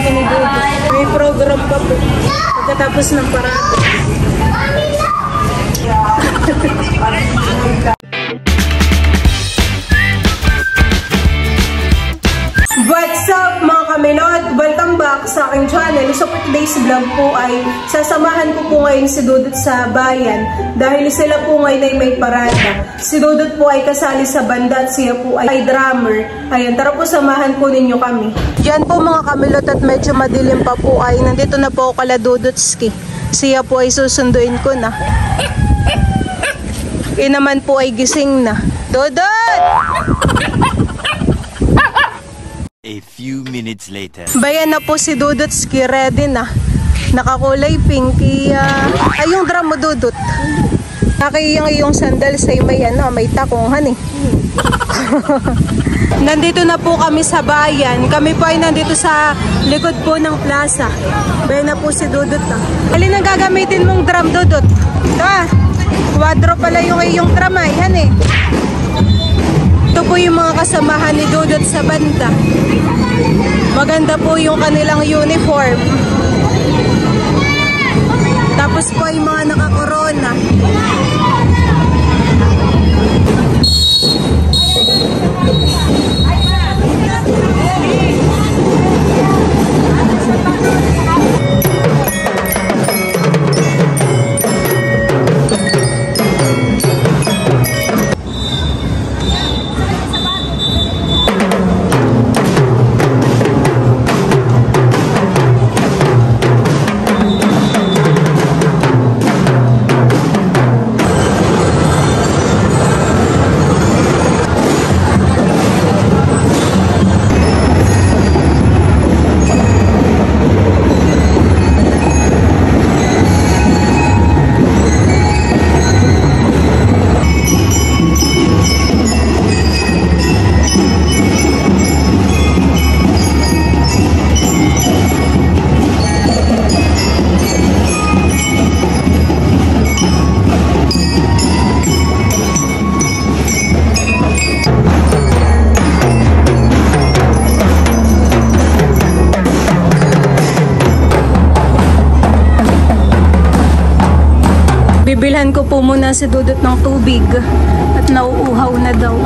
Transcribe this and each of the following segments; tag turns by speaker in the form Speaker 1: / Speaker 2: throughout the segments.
Speaker 1: kami ni Dudut. May program pa po. Pagkatapos ng parada. What's up mga kamelot? Welcome back sa aking channel. So for today's vlog po ay sasamahan ko po ngayon si Dudut sa bayan dahil sila po ngayon ay may parada. Si Dudut po ay kasali sa banda at siya po ay drummer. Ayan, tara po samahan po ninyo kami. Diyan po mga kamelot at medyo madilim pa po ay nandito na po ako kala Dudutski. Siya po ay susunduin ko na. Kaya naman po ay gising na. Dudut!
Speaker 2: A few minutes later.
Speaker 1: Bayan na po si Dudutski, ready na. Nakakulay pink. Ay, yung drum mo, Dudut. Nakiyang iyong sandals ay may takonghan eh. Nandito na po kami sa bayan. Kami po ay nandito sa likod po ng plaza. Bayan na po si Dudut. Alin ang gagamitin mong drum, Dudut? Quadro pala yung iyong drum ay, eh. Ito po yung mga kasamahan ni Dudut sa banda. Maganda po yung kanilang uniform. Tapos po yung mga nakakorona. Bibilhan ko po muna si Dudut ng tubig at nauuhaw na daw.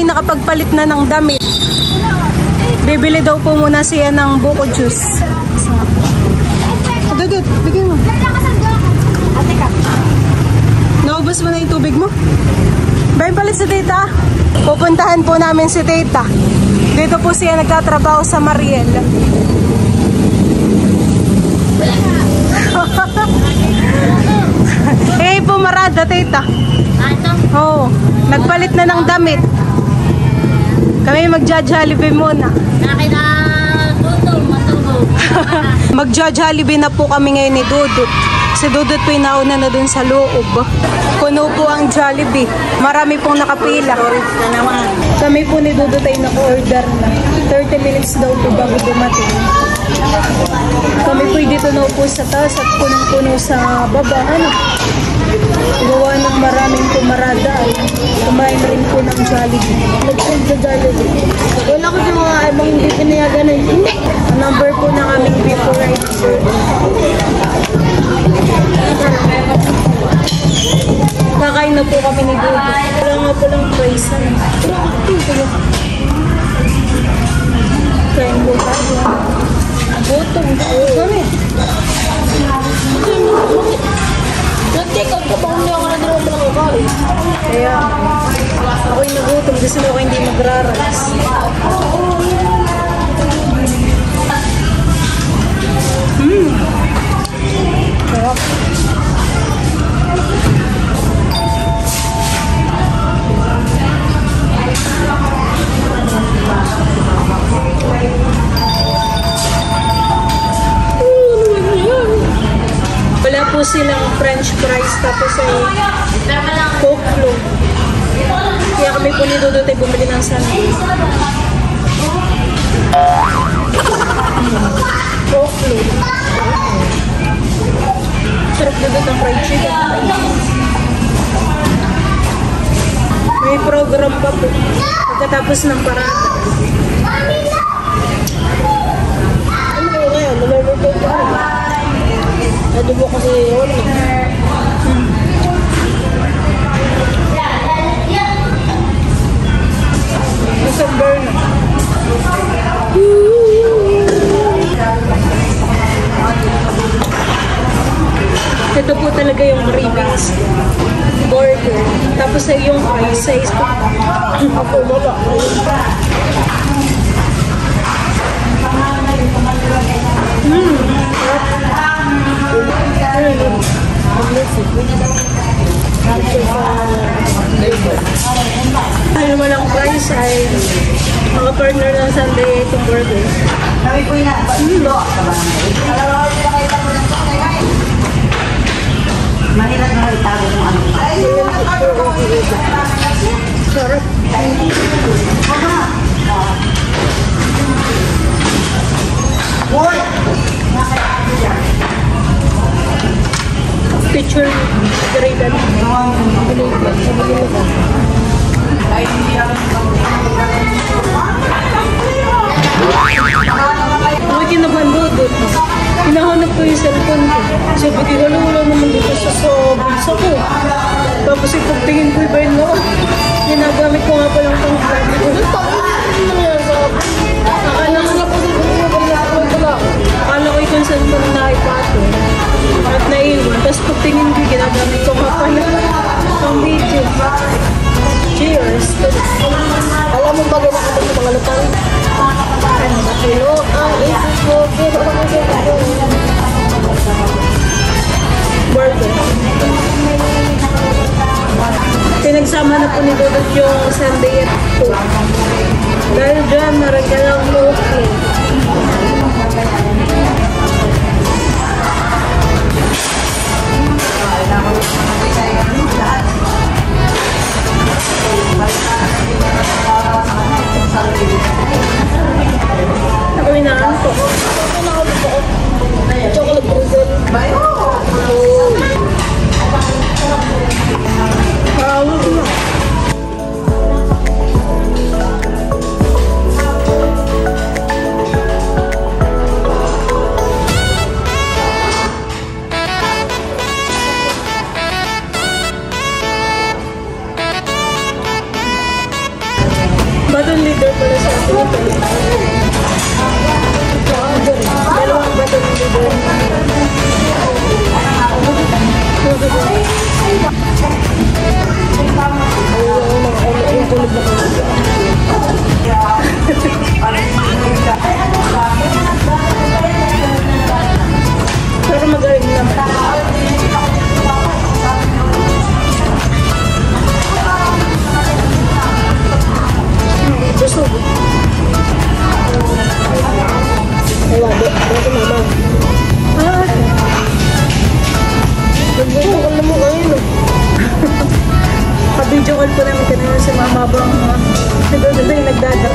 Speaker 1: Nakapagpalit na ng damit. Bibili daw po muna siya ng buko juice. Dudut, bigyan mo. Naubos mo na yung tubig mo? Bayan palit si Tita. Pupuntahan po namin si Tita. Dito po siya nagtatrabaho sa Mariel. Eh, pumarada, Tita. Oo, nagpalit na ng damit. Kami magja-Jollibee muna. Magja-Jollibee na po kami ngayon ni Dudut. Si Dudut po yung nauna na dun sa loob. Puno po ang Jollibee. Marami pong nakapila. Kami po ni Dudut ay naka-order na. 30 minutes daw po bago dumating. Kami po dito na po sa taas at punong-puno sa baba. Ano? Gawa ng maraming pumarada ay kumain na rin po ng Jollibee.
Speaker 3: Nag-food sa Jollibee. Wala ko sa mga ibang hindi pinayagan na yun.
Speaker 1: Ang number po ng aming before rider. Kakain na po kami ni Dudu. Wala nga po lang price. Kain po tayo.
Speaker 3: Gutom.
Speaker 1: Kami.
Speaker 3: Nag-take out ka ba? Hindi ako na din ako kakain.
Speaker 1: Kaya ako'y nagutom. Gusto mo ako hindi magraras. Sarap. Wala po silang french fries tapos ay Coke float. Kaya kami po ni Dudu tayo bumili ng sundae. Coke float. Sarap Dudu ng fried chicken. May program pa po pagkatapos ng parada.
Speaker 3: Ano ko ngayon? Naluluto ko ako. Adobo kasi yun.
Speaker 1: Isang burn. Ito po talaga yung cravings. Burger. Tapos ay yung fries ay
Speaker 3: Ako wala.
Speaker 1: Ano naman ang price ay mga partner ng sundae itong burger.
Speaker 4: Mahirap na itago ng ano.
Speaker 1: Sarap. Picture grade ano. Ako kinabandodot. Hinahanap ko yung cellphone ko. Sabi ko, wala naman dito sa bulsa ko. Tapos ipagtingin ko iba yun ako. Ginagamit ko nga palang pang sabi ko. Akala ko yung cellphone na ipato. At naiwan. Tapos pagtingin ko, ginagamit ko nga pala pang video. Cheers!
Speaker 3: Alam mo ba ginagawa sa mga lutang? Hello, ang isip ko. Pero ako
Speaker 1: Burger. Pinagsama na po ni Dudut yung sundae at Coke. Dahil dyan, maragyan ang Coke. Ako'y naantok.
Speaker 3: chocolate drizzle.
Speaker 1: Parang na. Baton leader pala sa atin ito. Dalawang baton leader.
Speaker 3: Yung tulog na kami.
Speaker 1: Pero magaling naman.
Speaker 3: Busog. Ay, wado. Wado mama.
Speaker 1: Ah,
Speaker 3: Nagbusog ka na mo ngayon, no?
Speaker 1: ka-video call po namin kanina si Mama Bang. Nagdadala yung nagdadala.